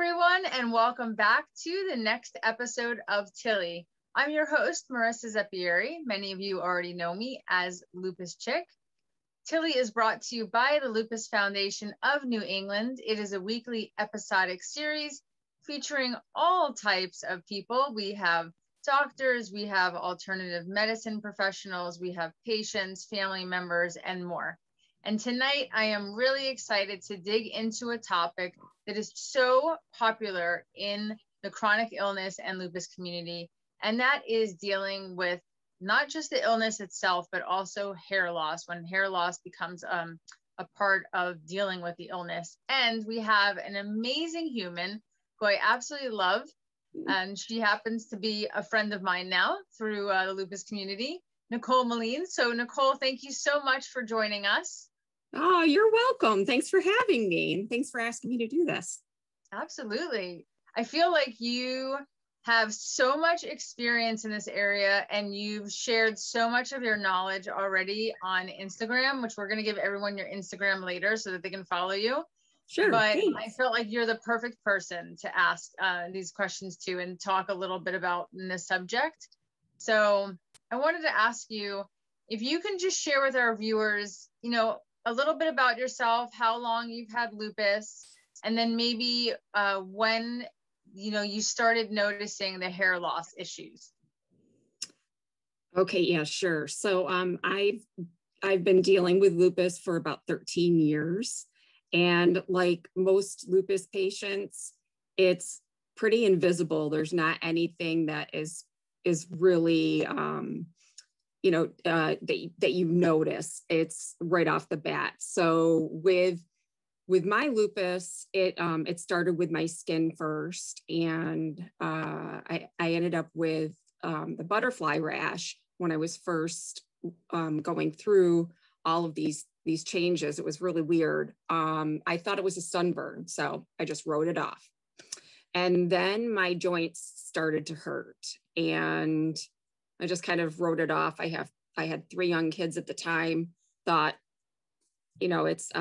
everyone, and welcome back to the next episode of TILLY. I'm your host, Marissa Zeppieri. Many of you already know me as Lupus Chick. TILLY is brought to you by the Lupus Foundation of New England. It is a weekly episodic series featuring all types of people. We have doctors, we have alternative medicine professionals, we have patients, family members, and more. And tonight I am really excited to dig into a topic that is so popular in the chronic illness and lupus community. And that is dealing with not just the illness itself, but also hair loss, when hair loss becomes a part of dealing with the illness. And we have an amazing human who I absolutely love. And she happens to be a friend of mine now through the lupus community, Nicole Maline. So Nicole, thank you so much for joining us. Oh, you're welcome. Thanks for having me. And thanks for asking me to do this. Absolutely. I feel like you have so much experience in this area and you've shared so much of your knowledge already on Instagram, which we're going to give everyone your Instagram later so that they can follow you. Sure. But thanks. I felt like you're the perfect person to ask these questions to and talk a little bit about in this subject. So I wanted to ask you if you can just share with our viewers, a little bit about yourself, how long you've had lupus, and then maybe when, you started noticing the hair loss issues. Okay, yeah, sure. So I've been dealing with lupus for about 13 years. And like most lupus patients, it's pretty invisible. There's not anything that is really that you notice. It's right off the bat. So with my lupus, it started with my skin first, and I ended up with the butterfly rash when I was first going through all of these changes. It was really weird. I thought it was a sunburn, so I just wrote it off. And then my joints started to hurt, and I just kind of wrote it off. I had 3 young kids at the time. Thought, it's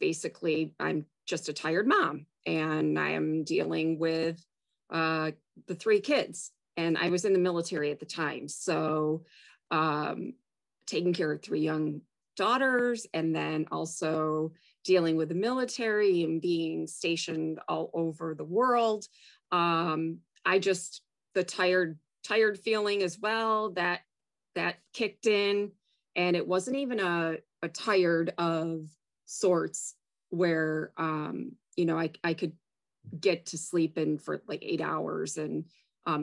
basically I'm just a tired mom, and I am dealing with the 3 kids. And I was in the military at the time, so taking care of 3 young daughters, and then also dealing with the military and being stationed all over the world. The tired feeling as well that kicked in, and it wasn't even a tired of sorts where I could get to sleep in for like 8 hours, and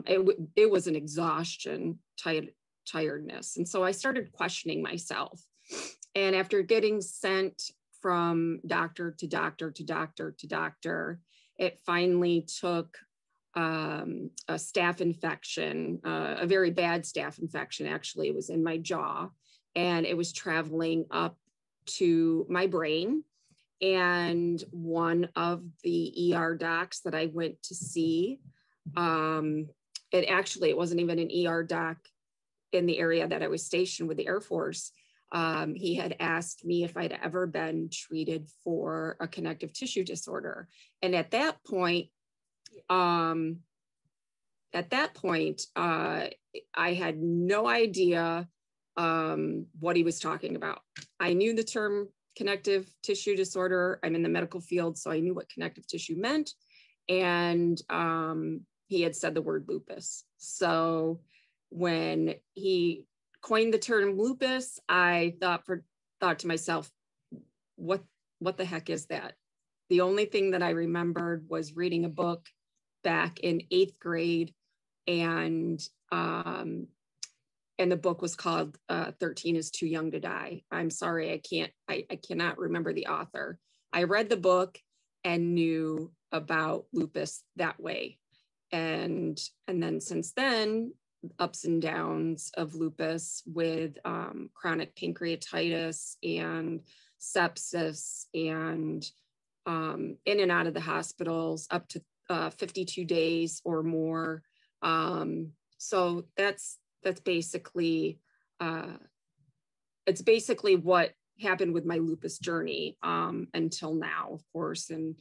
it was an exhaustion, tiredness. And so I started questioning myself, and after getting sent from doctor to doctor to doctor to doctor, it finally took a staph infection, a very bad staph infection. Actually, it was in my jaw, and it was traveling up to my brain. And one of the ER docs that I went to see, it wasn't even an ER doc in the area that I was stationed with the Air Force. He had asked me if I'd ever been treated for a connective tissue disorder. And at that point, I had no idea what he was talking about. I knew the term connective tissue disorder. I'm in the medical field, so I knew what connective tissue meant. And he had said the word lupus. So when he coined the term lupus, I thought to myself, what the heck is that? The only thing that I remembered was reading a book back in 8th grade, and the book was called 13 is Too Young to Die. I'm sorry, I cannot remember the author. I read the book and knew about lupus that way. And then since then, ups and downs of lupus with chronic pancreatitis and sepsis, and in and out of the hospitals up to 52 days or more. So that's basically, it's basically what happened with my lupus journey until now, of course. And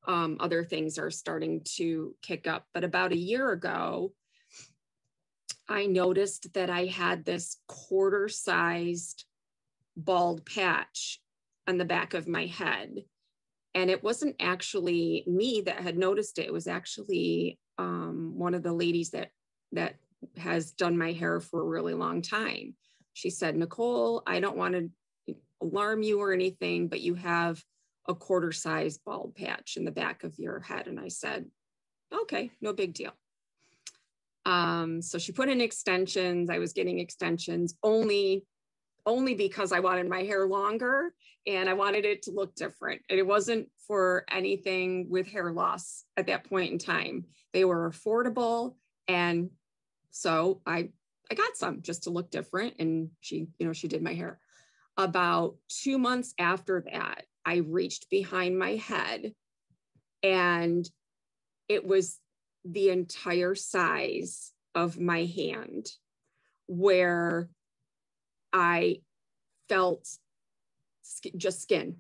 other things are starting to kick up. But about a year ago, I noticed that I had this quarter-sized bald patch on the back of my head. And it wasn't actually me that had noticed it. It was actually one of the ladies that has done my hair for a really long time. She said, Nicole, I don't want to alarm you or anything, but you have a quarter-sized bald patch in the back of your head. And I said, okay, no big deal. So she put in extensions. I was getting extensions only because I wanted my hair longer and I wanted it to look different. And it wasn't for anything with hair loss at that point in time. They were affordable. And so I got some just to look different. And she did my hair. About 2 months after that, I reached behind my head and it was the entire size of my hand where I felt just skin,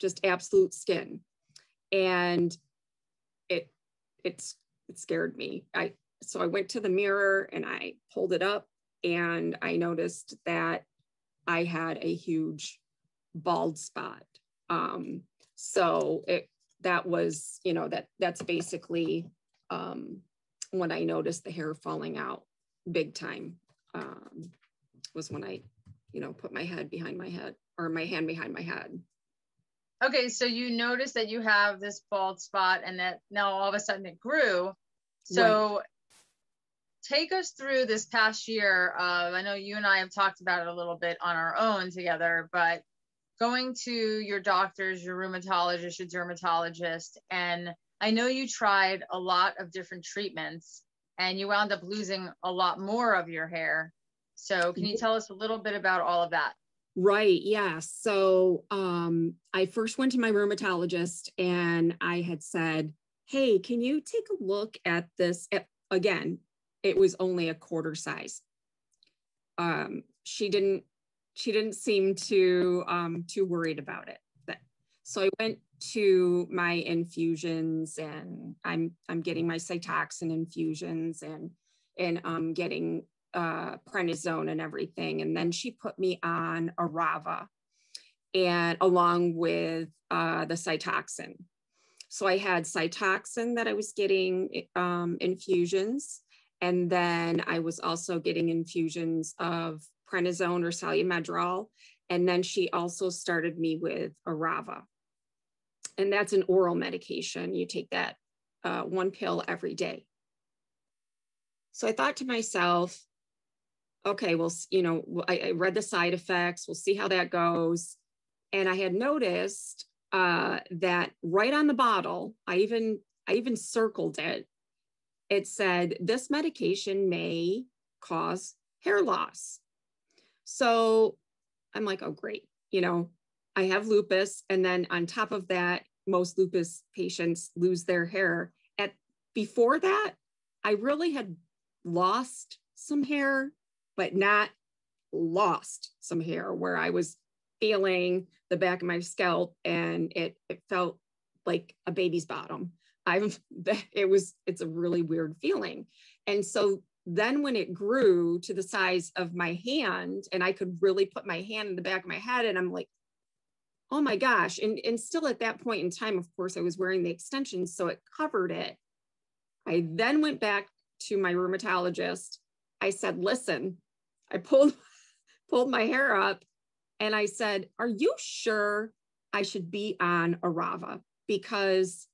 just absolute skin. And it scared me. So I went to the mirror and I pulled it up and I noticed that I had a huge bald spot. So that was, that's basically when I noticed the hair falling out big time, was when I, put my head behind my head or my hand behind my head. Okay. So you noticed that you have this bald spot and that now all of a sudden it grew. So right. Take us through this past year of, I know you and I have talked about it a little bit on our own together, but going to your doctors, your rheumatologist, your dermatologist, and I know you tried a lot of different treatments and you wound up losing a lot more of your hair. So can you tell us a little bit about all of that? Right. Yeah. So I first went to my rheumatologist and I had said, hey, can you take a look at this? Again, it was only a quarter size. She didn't seem too worried about it. So I went to my infusions and I'm getting my Cytoxin infusions and I'm getting prednisone and everything. And then she put me on Arava and along with the Cytoxin. So I had Cytoxin that I was getting infusions. And then I was also getting infusions of prednisone or salumedrol. And then she also started me with Arava. And that's an oral medication. You take that one pill every day. So I thought to myself, okay, well, I read the side effects. We'll see how that goes. And I had noticed that right on the bottle, I even circled it. It said, this medication may cause hair loss. So I'm like, oh, great. I have lupus. And then on top of that, most lupus patients lose their hair. Before that, I really had lost some hair, but not lost some hair where I was feeling the back of my scalp and it felt like a baby's bottom. It's a really weird feeling. And so then when it grew to the size of my hand and I could really put my hand in the back of my head and I'm like, oh my gosh. And still at that point in time, of course, I was wearing the extensions, so it covered it. I then went back to my rheumatologist. I said, listen, I pulled my hair up and I said, are you sure I should be on Arava? Because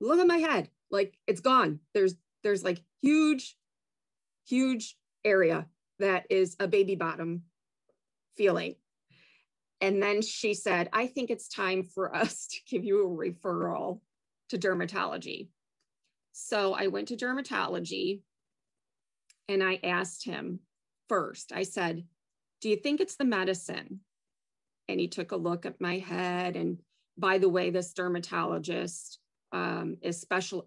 look at my head, like it's gone. There's like huge area that is a baby bottom feeling. And then she said, I think it's time for us to give you a referral to dermatology. So I went to dermatology and I asked him first, I said, do you think it's the medicine? And he took a look at my head. And by the way, this dermatologist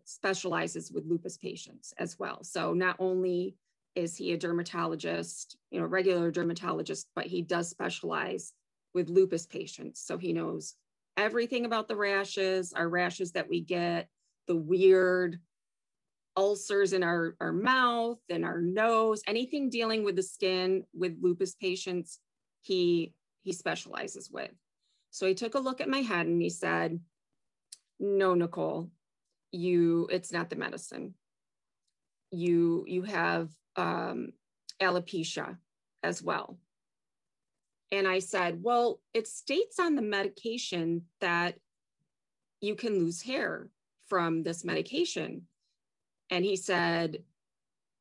specializes with lupus patients as well. So not only is he a dermatologist, regular dermatologist, but he does specialize with lupus patients. So he knows everything about the rashes, our rashes that we get, the weird ulcers in our mouth and our nose, anything dealing with the skin with lupus patients, he specializes with. So he took a look at my head and he said, no, Nicole, it's not the medicine. You have alopecia as well. And I said, well, it states on the medication that you can lose hair from this medication. And he said,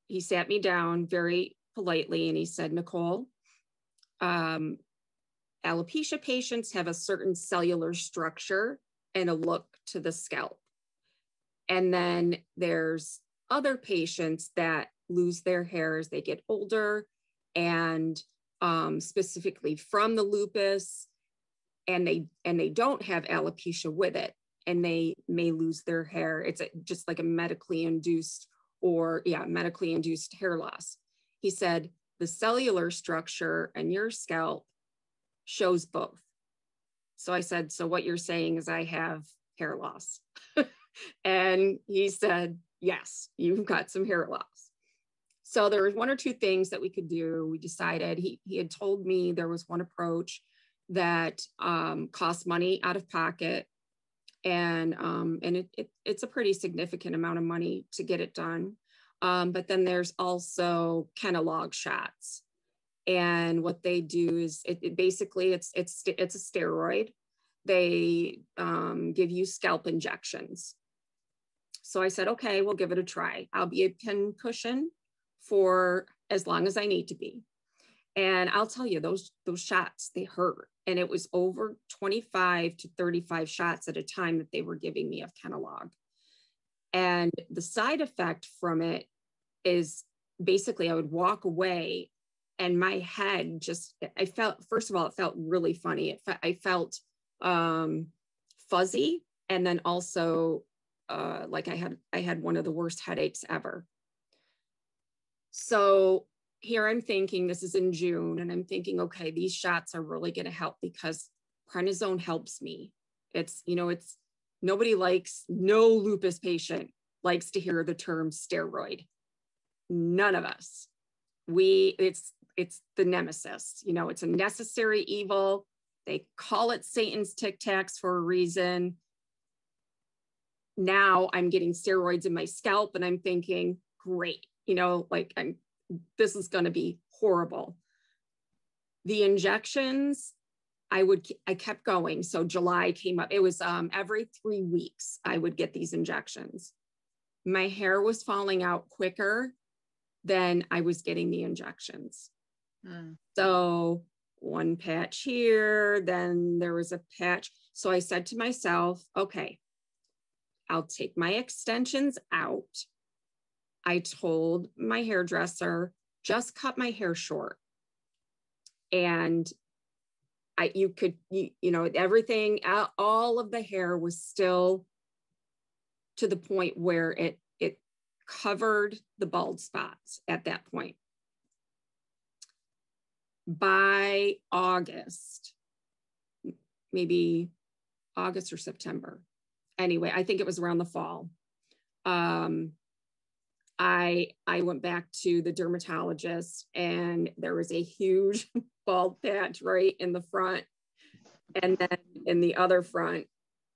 he sat me down very politely and he said, Nicole, alopecia patients have a certain cellular structure and a look to the scalp. And then there's other patients that lose their hair as they get older, and specifically from the lupus, and they don't have alopecia with it, and they may lose their hair. It's just like a medically induced hair loss. He said, the cellular structure in your scalp shows both. So I said, so what you're saying is I have hair loss. And he said, yes, you've got some hair loss. So there was one or two things that we could do. We decided, he had told me there was one approach that costs money out of pocket. And it's a pretty significant amount of money to get it done. But then there's also Nicoles shots. And what they do is basically it's a steroid. They give you scalp injections. So I said, okay, we'll give it a try. I'll be a pin cushion for as long as I need to be. And I'll tell you, those shots, they hurt. And it was over 25 to 35 shots at a time that they were giving me of Nicoles. And the side effect from it is basically I would walk away and my head first of all, it felt really funny. I felt fuzzy. And then also like I had one of the worst headaches ever. So here I'm thinking, this is in June, and I'm thinking, okay, these shots are really going to help because prednisone helps me. No lupus patient likes to hear the term steroid. None of us. It's the nemesis. It's a necessary evil. They call it Satan's Tic Tacs for a reason. Now I'm getting steroids in my scalp and I'm thinking, great, this is going to be horrible. The injections, I kept going. So July came up. It was every 3 weeks I would get these injections. My hair was falling out quicker than I was getting the injections. So one patch here, then there was a patch. So I said to myself, okay, I'll take my extensions out. I told my hairdresser, just cut my hair short. And everything, all of the hair was still to the point where it covered the bald spots at that point. By August, maybe August or September. Anyway, I think it was around the fall. I went back to the dermatologist and there was a huge bald patch right in the front and then in the other front.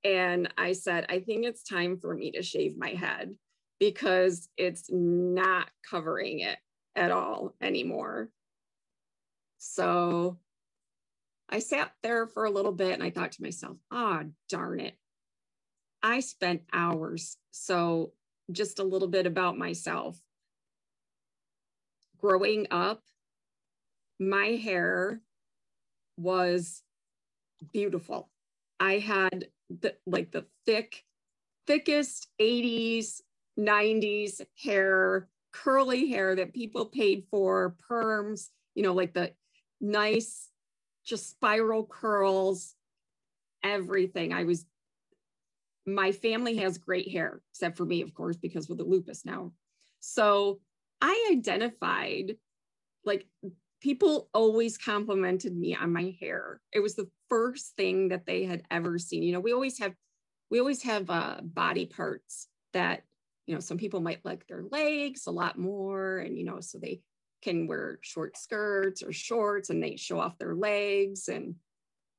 And I said, I think it's time for me to shave my head because it's not covering it at all anymore. So I sat there for a little bit and I thought to myself, darn it. I spent hours. So just a little bit about myself. Growing up, my hair was beautiful. I had the thickest 80s, 90s hair, curly hair that people paid for, perms, like the nice, just spiral curls, everything. My family has great hair, except for me, of course, because with the lupus now. So I identified, people always complimented me on my hair. It was the first thing that they had ever seen. You know, we always have body parts that, you know, some people might like their legs a lot more, and, you know, so they can wear short skirts or shorts and they show off their legs. And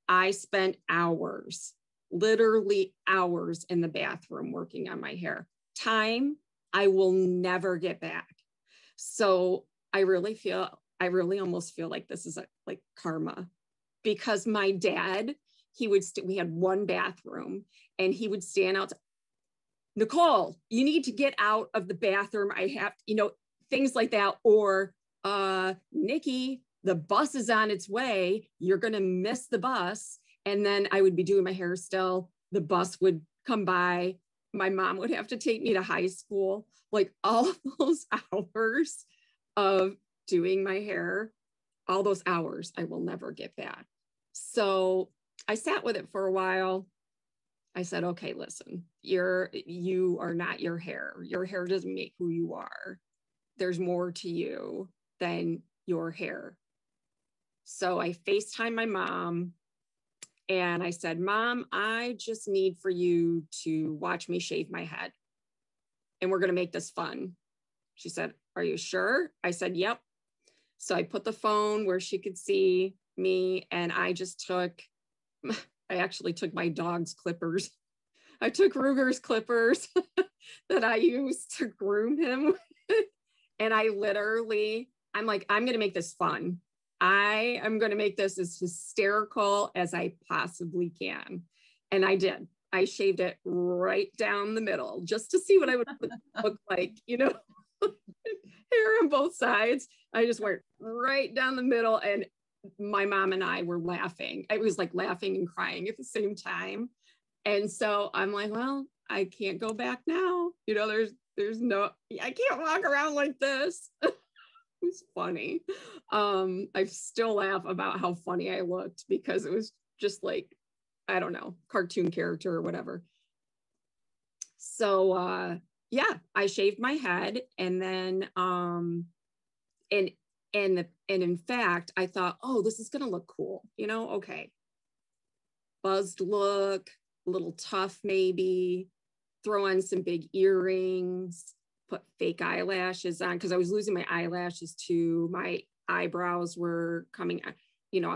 I spent hours, literally hours in the bathroom working on my hair. Time I will never get back. So I really almost feel like this is like karma, because my dad, we had one bathroom, and he would stand out, Nicole, you need to get out of the bathroom. I have, you know, things like that. Or, Nikki, the bus is on its way. You're going to miss the bus. And then I would be doing my hair still. The bus would come by. My mom would have to take me to high school. Like, all of those hours of doing my hair, all those hours I will never get back. So I sat with it for a while. I said, okay, listen, you are not your hair. Your hair doesn't make who you are. There's more to you than your hair. So I FaceTimed my mom and I said, Mom, I just need for you to watch me shave my head, and we're going to make this fun. She said, are you sure? I said, yep. So I put the phone where she could see me, and I actually took my dog's clippers. I took Ruger's clippers that I used to groom him. And I'm like, I'm going to make this fun. I am going to make this as hysterical as I possibly can. And I did. I shaved it right down the middle just to see what I would look like, you know, hair on both sides. I just went right down the middle, and my mom and I were laughing. I was like laughing and crying at the same time. And so I'm like, well, I can't go back now. You know, I can't walk around like this. It's funny. I still laugh about how funny I looked, because it was just like, I don't know, cartoon character or whatever. So, yeah, I shaved my head, and then, and in fact, I thought, oh, this is going to look cool. You know, okay. Buzzed look, a little tough, maybe throw on some big earrings, put fake eyelashes on, because I was losing my eyelashes too. My eyebrows were coming, you know,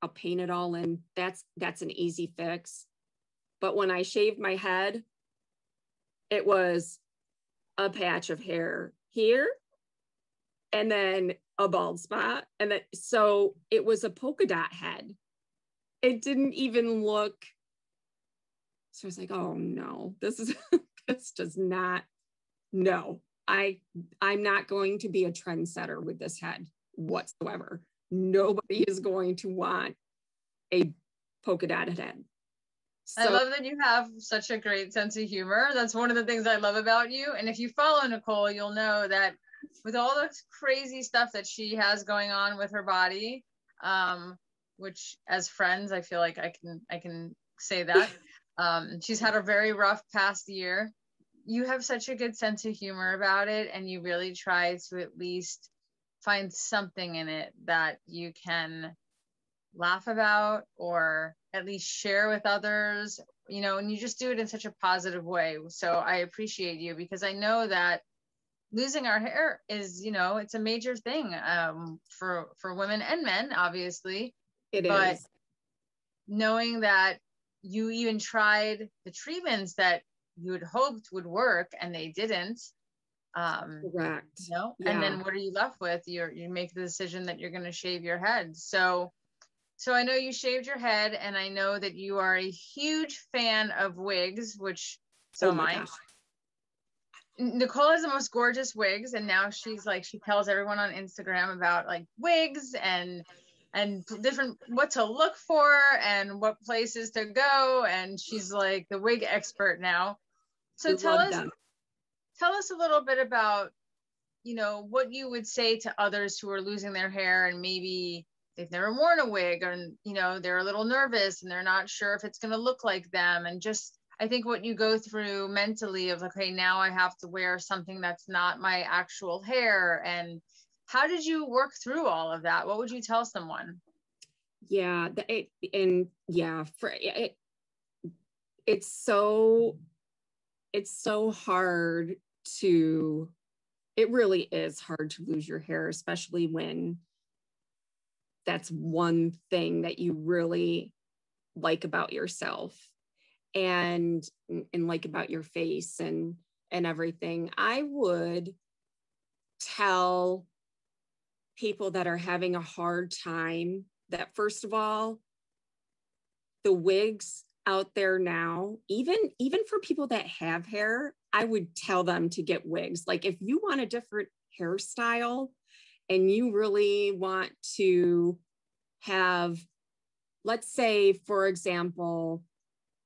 I'll paint it all in. That's an easy fix. But when I shaved my head, it was a patch of hair here, and then a bald spot. And then, so it was a polka dot head. It didn't even look. So I was like, oh no, this does not, no, I'm not going to be a trendsetter with this head whatsoever. Nobody is going to want a polka dotted head. So, I love that you have such a great sense of humor. That's one of the things I love about you. And if you follow Nicole, you'll know that with all the crazy stuff that she has going on with her body, which as friends, I feel like I can say that. She's had a very rough past year. You have such a good sense of humor about it, and you really try to at least find something in it that you can laugh about or at least share with others, you know, and you just do it in such a positive way. So I appreciate you, because I know that losing our hair is, you know, it's a major thing for women and men, obviously. But knowing that you even tried the treatments that you had hoped would work and they didn't. Correct. You know? Yeah. And then what are you left with? You make the decision that you're going to shave your head. So I know you shaved your head, and I know that you are a huge fan of wigs, which so am I. Gosh. Nicole has the most gorgeous wigs, and now she's like, she tells everyone on Instagram about like wigs and different, what to look for and what places to go, and she's like the wig expert now. So tell us a little bit about, you know, what you would say to others who are losing their hair and maybe they've never worn a wig, or, you know, they're a little nervous and they're not sure if it's going to look like them. And just, I think what you go through mentally of, okay, now I have to wear something that's not my actual hair. And How did you work through all of that? What would you tell someone? Yeah, it's so hard to, it really is hard to lose your hair, especially when that's one thing that you really like about yourself and like about your face and everything. I would tell people that are having a hard time that, first of all, the wigs out there now, even for people that have hair, I would tell them to get wigs. Like, if you want a different hairstyle and you really want to have, let's say, for example,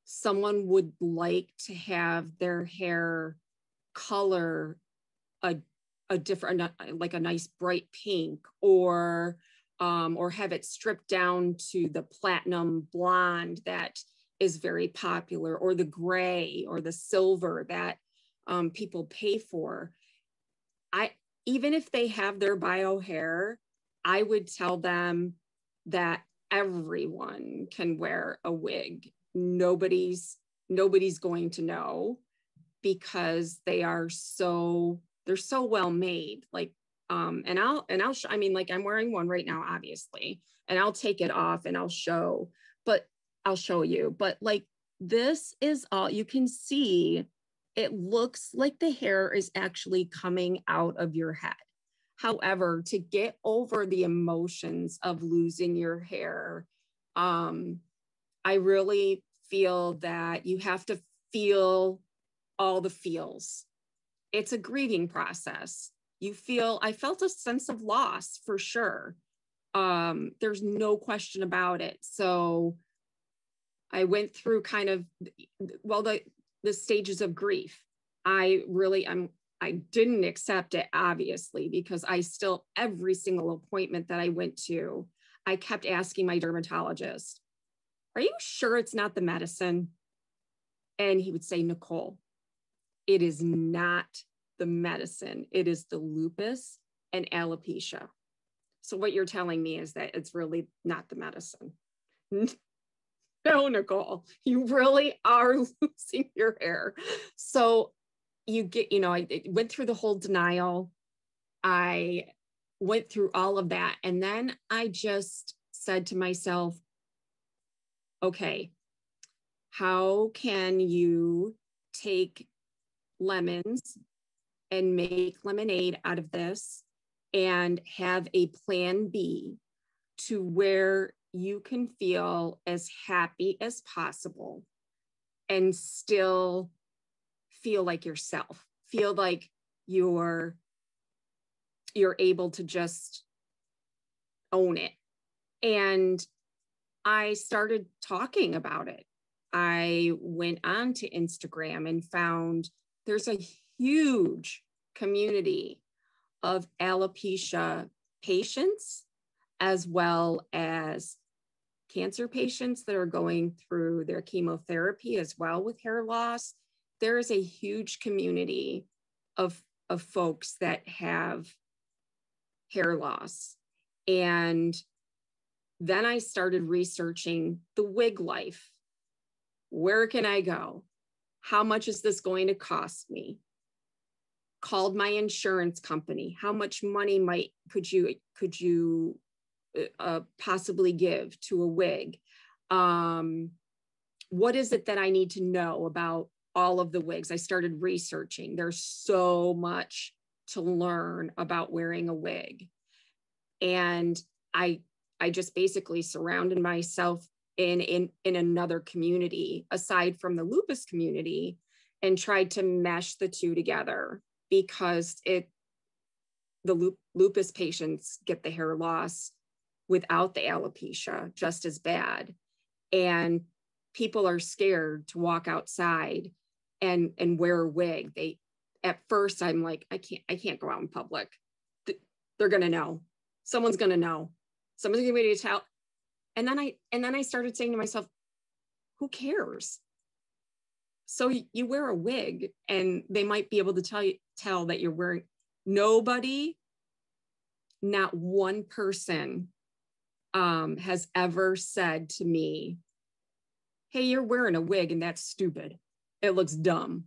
someone would like to have their hair color a different, like a nice bright pink, or have it stripped down to the platinum blonde that is very popular, or the gray or the silver that people pay for. Even if they have their bio hair, I would tell them that everyone can wear a wig. Nobody's going to know, because they're so well made. Like, I mean, like, I'm wearing one right now, obviously, and I'll take it off and I'll show you. But like, this is all you can see. It looks like the hair is actually coming out of your head. However, to get over the emotions of losing your hair, I really feel that you have to feel all the feels. It's a grieving process. I felt a sense of loss for sure. There's no question about it. So I went through kind of, well, the stages of grief. I didn't accept it, obviously, because every single appointment that I went to, I kept asking my dermatologist, "Are you sure it's not the medicine?" And he would say, "Nicole, it is not the medicine. It is the lupus and alopecia. So what you're telling me is that it's really not the medicine." No, Nicole, you really are losing your hair. So I went through the whole denial. I went through all of that. And then I just said to myself, okay, how can you take lemons and make lemonade out of this and have a plan B to where you can feel as happy as possible and still feel like yourself, feel like you're able to just own it. And I started talking about it. I went on to Instagram and found there's a huge community of alopecia patients, as well as cancer patients that are going through their chemotherapy as well with hair loss. There is a huge community of folks that have hair loss. And then I started researching the wig life. Where can I go? How much is this going to cost me? Called my insurance company. How much money could you possibly give to a wig? What is it that I need to know about all of the wigs? I started researching. There's so much to learn about wearing a wig. And I just basically surrounded myself in another community aside from the lupus community and tried to mesh the two together, because the lupus patients get the hair loss without the alopecia just as bad. And people are scared to walk outside and wear a wig. At first I'm like, I can't go out in public. They're going to know. Someone's going to know. Someone's going to be able to tell. And then I started saying to myself, who cares? So you wear a wig and they might be able to tell that you're wearing. Nobody not one person has ever said to me, hey, you're wearing a wig and that's stupid. It looks dumb.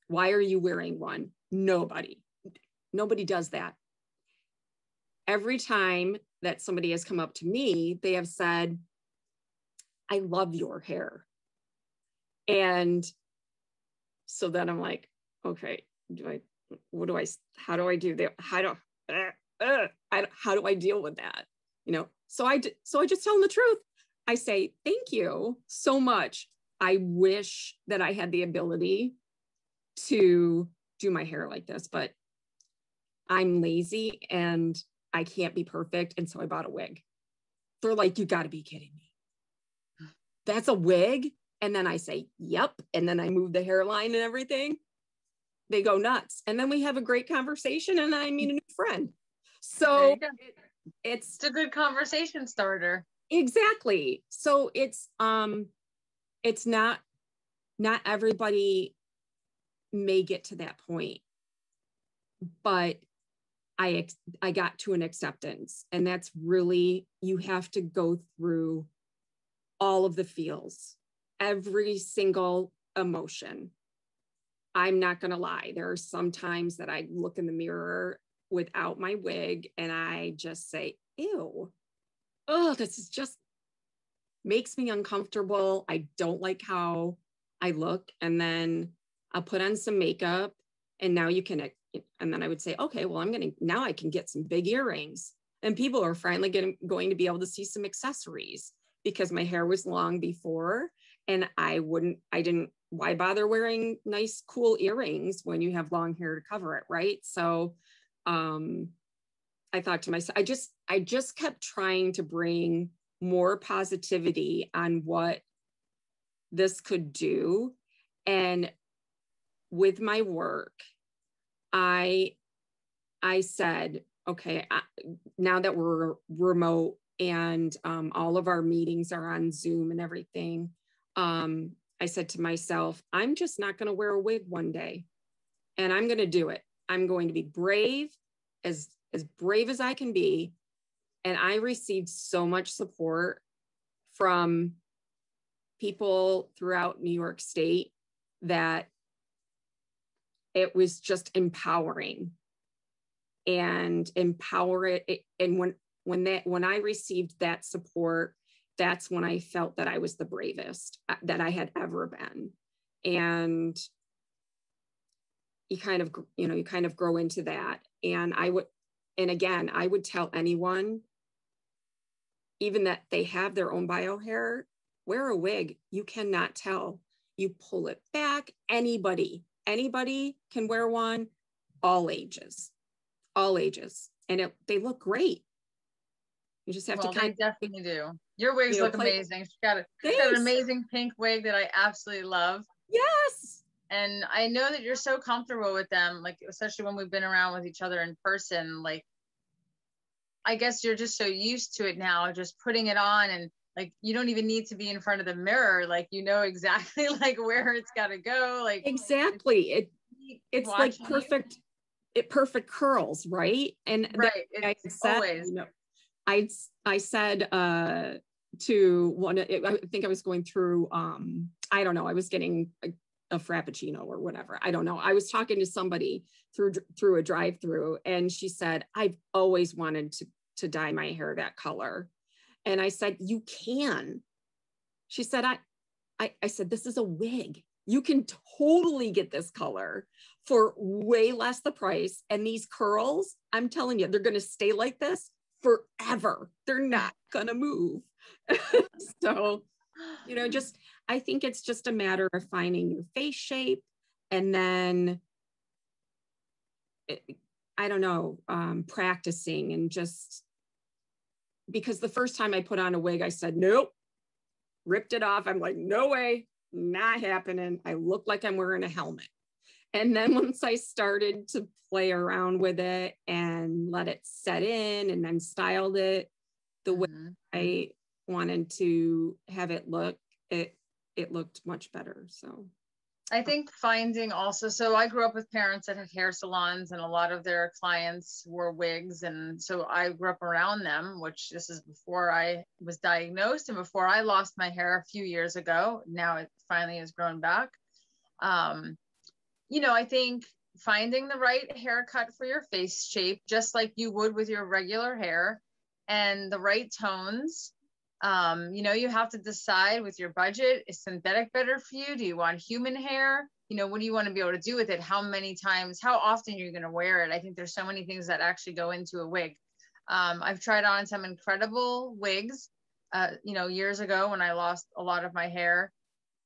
Why are you wearing one? Nobody does that. Every time that somebody has come up to me, they have said, I love your hair. And so then I'm like, okay, how do I do that? How do I deal with that? You know, so I just tell them the truth. I say, thank you so much. I wish that I had the ability to do my hair like this, but I'm lazy and I can't be perfect. And so I bought a wig. They're like, you gotta be kidding me. That's a wig? And then I say, yep. And then I move the hairline and everything. They go nuts. And then we have a great conversation and I meet a new friend. So it's a good conversation starter. Exactly. So it's not everybody may get to that point, but I got to an acceptance, and that's really, you have to go through all of the feels, every single emotion. I'm not going to lie. There are some times that I look in the mirror without my wig and I just say, ew, oh, this is just makes me uncomfortable. I don't like how I look. And then I'll put on some makeup and now you can, and then I would say, okay, well, now I can get some big earrings, and people are finally going to be able to see some accessories, because my hair was long before and why bother wearing nice, cool earrings when you have long hair to cover it, right? So I thought to myself, I just kept trying to bring more positivity on what this could do. And with my work, I said, okay, now that we're remote and all of our meetings are on Zoom and everything, I said to myself, I'm just not going to wear a wig one day, and I'm going to do it. I'm going to be brave, as brave as I can be. And I received so much support from people throughout New York State that it was just empowering. And when I received that support, that's when I felt that I was the bravest that I had ever been. And you kind of grow into that. And I would tell anyone, even that they have their own bio hair, wear a wig. You cannot tell. You pull it back. Anybody can wear one, all ages. And they look great. You just have to they definitely do. Your wigs look amazing. She's got an amazing pink wig that I absolutely love. Yes. And I know that you're so comfortable with them, like, especially when we've been around with each other in person. Like, I guess you're just so used to it now, just putting it on, and like, you don't even need to be in front of the mirror. Like, you know exactly like where it's got to go. Like, exactly. It's like perfect curls, right? And right. It's always. I said to one, I think I was going through, I don't know, I was getting a frappuccino or whatever. I don't know. I was talking to somebody through a drive-through, and she said, I've always wanted to dye my hair that color. And I said, you can. She said, I said, this is a wig. You can totally get this color for way less the price. And these curls, I'm telling you, they're going to stay like this forever. They're not going to move. So, I think it's just a matter of finding your face shape, and then, I don't know, practicing, and just, because the first time I put on a wig, I said, nope, ripped it off. I'm like, no way, not happening. I look like I'm wearing a helmet. And then once I started to play around with it and let it set in, and then styled it the way I wanted to have it look, it looked much better. So I think finding also, so I grew up with parents that had hair salons and a lot of their clients wore wigs. And so I grew up around them, which this is before I was diagnosed and before I lost my hair a few years ago. Now it finally has grown back. You know, I think finding the right haircut for your face shape, just like you would with your regular hair, and the right tones. You know, you have to decide with your budget, is synthetic better for you? Do you want human hair? You know, what do you want to be able to do with it? How many times, how often are you going to wear it? I think there's so many things that actually go into a wig. I've tried on some incredible wigs, you know, years ago when I lost a lot of my hair.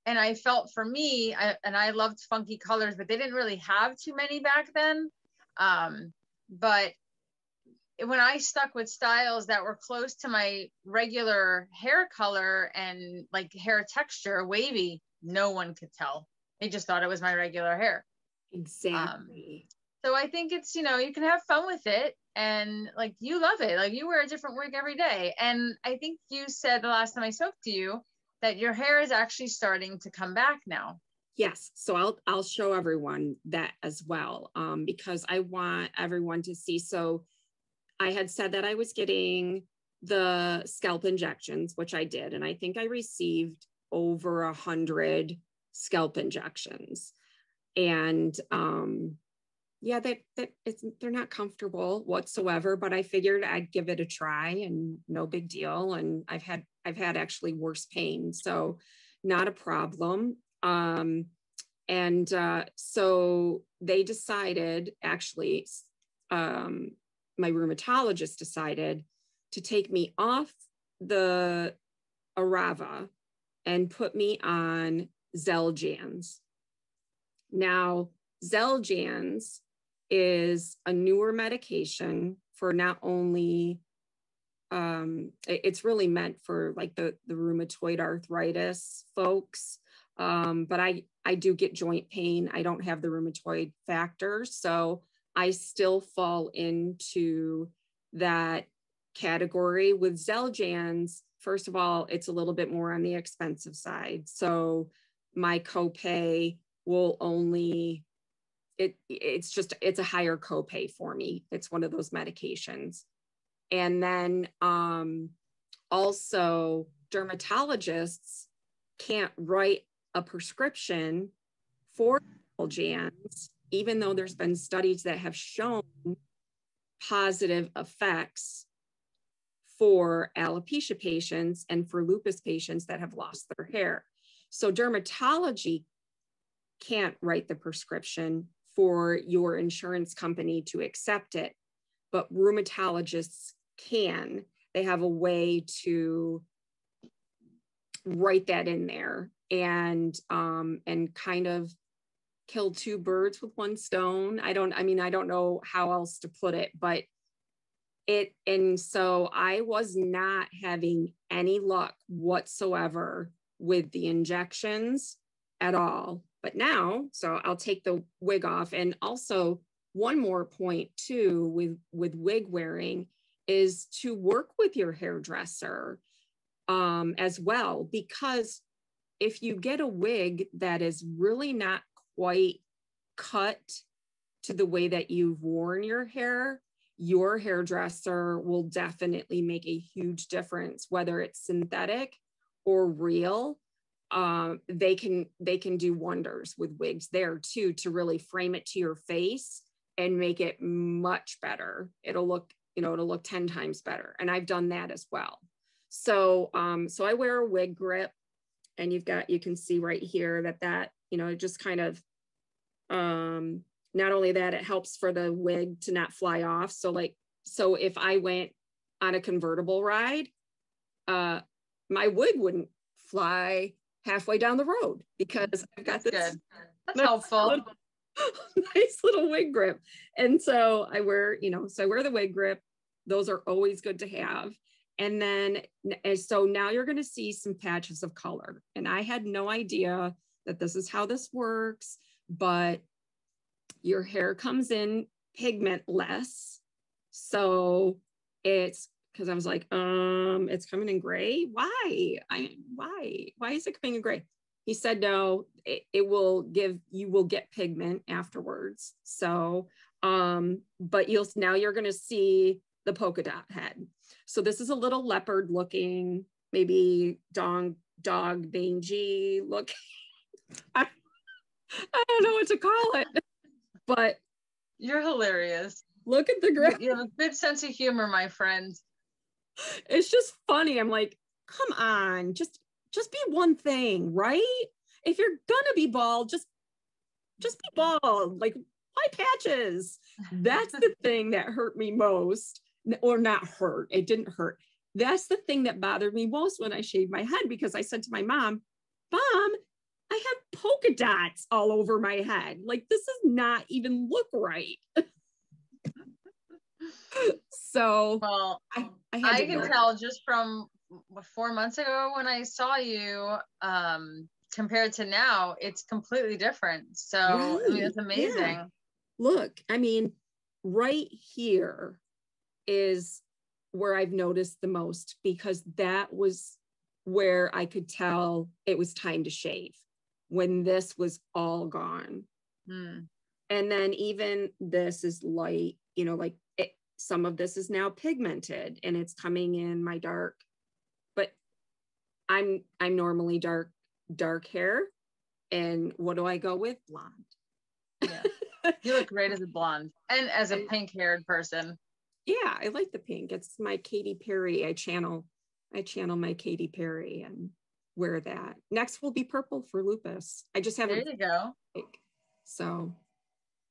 And I felt for me, I loved funky colors, but they didn't really have too many back then. But when I stuck with styles that were close to my regular hair color and like hair texture, wavy, no one could tell. They just thought it was my regular hair. Exactly. So I think it's, you know, you can have fun with it and like you love it. Like you wear a different wig every day. And I think you said the last time I spoke to you that your hair is actually starting to come back now. Yes, so I'll show everyone that as well, because I want everyone to see. So I had said that I was getting the scalp injections, which I did, and I think I received over 100 scalp injections. And yeah, they're not comfortable whatsoever, but I figured I'd give it a try and no big deal. And I've had actually worse pain, so not a problem. So they decided, actually, my rheumatologist decided to take me off the Arava and put me on Xeljanz. Now, Xeljanz is a newer medication for not only, it's really meant for like the rheumatoid arthritis folks, but I do get joint pain. I don't have the rheumatoid factor, so I still fall into that category. With Xeljanz, first of all, it's a little bit more on the expensive side. So my copay will only, it's a higher copay for me. It's one of those medications. And then also dermatologists can't write a prescription for Xeljanz, even though there's been studies that have shown positive effects for alopecia patients and for lupus patients that have lost their hair. So dermatology can't write the prescription for your insurance company to accept it, but rheumatologists can. They have a way to write that in there and kind of kill two birds with one stone. I don't know how else to put it, but and so I was not having any luck whatsoever with the injections at all. But now, so I'll take the wig off. And also one more point too with wig wearing is to work with your hairdresser as well, because if you get a wig that is really not quite cut to the way that you've worn your hair, your hairdresser will definitely make a huge difference, whether it's synthetic or real. They can do wonders with wigs there too, to really frame it to your face and make it much better. It'll look 10 times better. And I've done that as well. So I wear a wig grip, and you can see right here that it just kind of, not only that, it helps for the wig to not fly off. So if I went on a convertible ride, my wig wouldn't fly halfway down the road because I've got this. That's helpful. Nice little wig grip. And so I wear the wig grip. Those are always good to have. And then, so now you're going to see some patches of color. And I had no idea that this is how this works, but your hair comes in pigmentless. So it's, because I was like, it's coming in gray. Why is it coming in gray? he said, no, it will you will get pigment afterwards. So, but now you're going to see the polka dot head. So this is a little leopard looking, maybe dog mangy look. I don't know what to call it, but you're hilarious. Look at the graph. You have a good sense of humor, my friend. It's just funny. I'm like, come on, just be one thing, right? If you're gonna be bald, just be bald. Like, why patches? That's the thing that hurt me most. Or not hurt. It didn't hurt. That's the thing that bothered me most when I shaved my head, because I said to my mom, Mom, I have polka dots all over my head. Like, this does not even look right. So, well, I can tell just from 4 months ago when I saw you, compared to now, it's completely different. So, right. I mean, it's amazing. Yeah. Look, I mean, right here is where I've noticed the most, because that was where I could tell it was time to shave, when this was all gone. And then even this is light, you know, like some of this is now pigmented and it's coming in my dark, but I'm normally dark hair. And what do I go with? Blonde. Yeah. You look great as a blonde and as a pink haired person. Yeah, I like the pink. It's my Katy Perry. I channel my Katy Perry and wear that. Next will be purple for Lupus. I just haven't. There you go. So.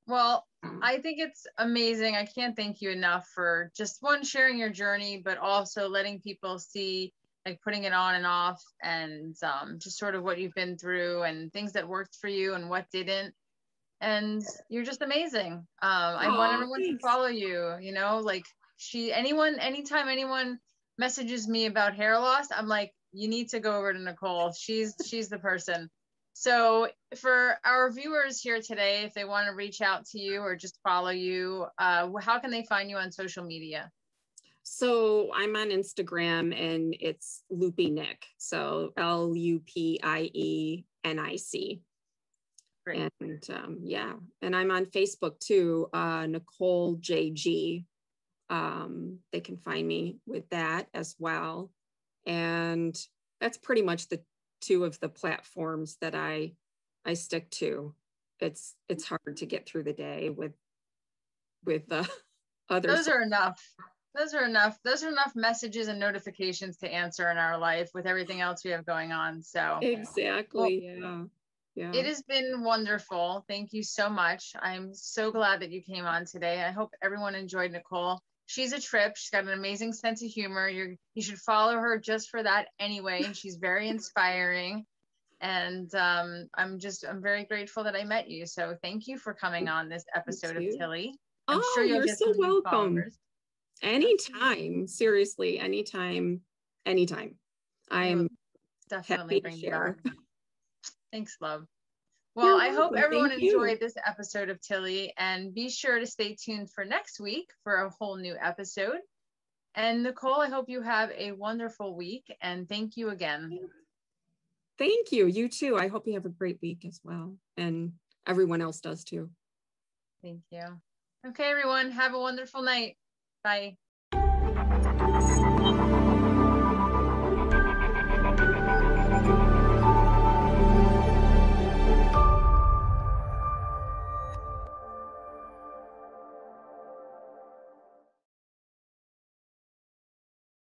Well, I think it's amazing. I can't thank you enough for just sharing your journey, but also letting people see, like, putting it on and off, and just sort of what you've been through and things that worked for you and what didn't. And you're just amazing. I want everyone to follow you, you know, like anytime anyone messages me about hair loss, I'm like, you need to go over to Nicole. She's the person. So for our viewers here today, if they want to reach out to you or just follow you, how can they find you on social media? So I'm on Instagram and it's Loopy Nick. So LUPIENIC. Great. And yeah, and I'm on Facebook too, Nicole JG. They can find me with that as well. And that's pretty much the two of the platforms that I stick to. It's hard to get through the day with others. Those are enough. Those are enough messages and notifications to answer in our life with everything else we have going on. So exactly. Well, yeah. It has been wonderful. Thank you so much. I'm so glad that you came on today. I hope everyone enjoyed Nicole. She's a trip. She's got an amazing sense of humor. You should follow her just for that anyway. And she's very inspiring. And I'm very grateful that I met you. So thank you for coming on this episode of Tilly. I'm sure you'll get so some new welcome. Followers. Anytime, seriously, anytime. I'm definitely bring you back. Thanks, love. Well, I hope everyone enjoyed this episode of Tilly, and be sure to stay tuned for next week for a whole new episode. And Nicole, I hope you have a wonderful week, and thank you again. Thank you. You too. I hope you have a great week as well, and everyone else does too. Thank you. Okay, everyone, have a wonderful night. Bye.